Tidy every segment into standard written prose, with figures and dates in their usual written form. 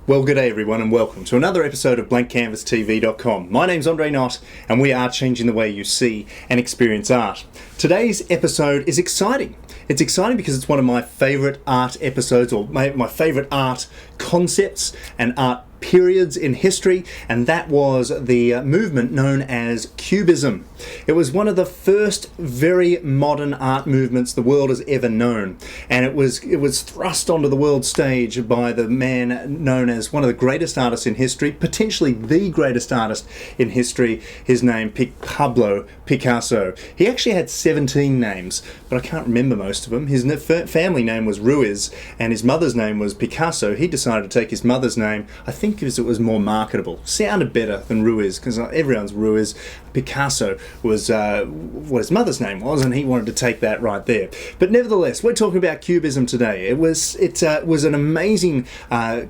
Well, good day everyone and welcome to another episode of BlankCanvasTV.com. My name's Andre Knott and we are changing the way you see and experience art. Today's episode is exciting. It's exciting because it's one of my favourite art episodes, or my favourite art concepts and art periods in history, and that was the movement known as Cubism. It was one of the first very modern art movements the world has ever known, and it was thrust onto the world stage by the man known as one of the greatest artists in history, potentially the greatest artist in history. His name, Pablo Picasso. He actually had 17 names, but I can't remember most of them. His family name was Ruiz, and his mother's name was Picasso. He decided to take his mother's name, I think because it was more marketable. Sounded better than Ruiz, because everyone's Ruiz. Picasso was what his mother's name was, and he wanted to take that right there. But nevertheless, we're talking about Cubism today. It was an amazing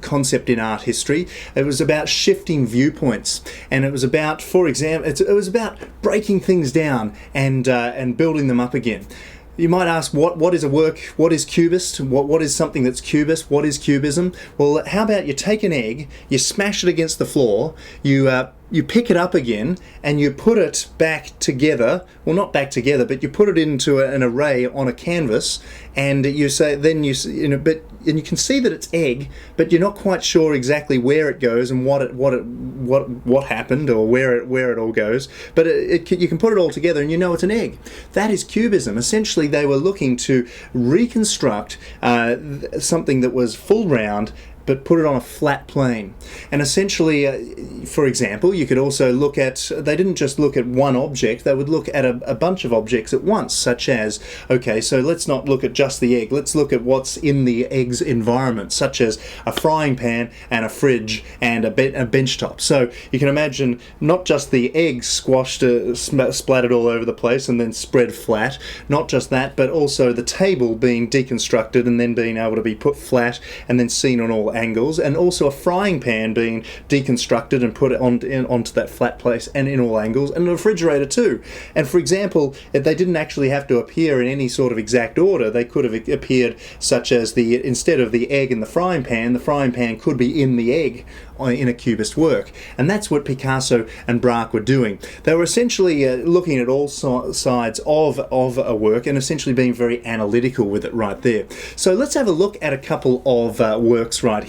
concept in art history. It was about shifting viewpoints, and it was about, for example, it was about breaking things down and building them up again. You might ask, what is a work? What is cubist? What is something that's cubist? What is cubism? Well, how about you take an egg, you smash it against the floor, you pick it up again, and you put it back together. Well, not back together, but you put it into an array on a canvas, and you say, then you can see that it's egg, but you're not quite sure exactly where it goes and what happened or where it all goes. But you can put it all together, and you know it's an egg. That is Cubism. Essentially, they were looking to reconstruct something that was full round, but put it on a flat plane. And essentially, for example, you could also look at, they didn't just look at one object, they would look at a bunch of objects at once, such as, okay, so let's not look at just the egg, let's look at what's in the egg's environment, such as a frying pan and a fridge and a bench top. So you can imagine not just the egg squashed, splattered all over the place and then spread flat, not just that, but also the table being deconstructed and then being able to be put flat and then seen on all angles, and also a frying pan being deconstructed and put onto that flat place and in all angles, and a refrigerator too. And for example, they didn't actually have to appear in any sort of exact order. They could have appeared such as instead of the egg in the frying pan could be in the egg in a cubist work. And that's what Picasso and Braque were doing. They were essentially looking at all sides of a work and essentially being very analytical with it right there. So let's have a look at a couple of works right here.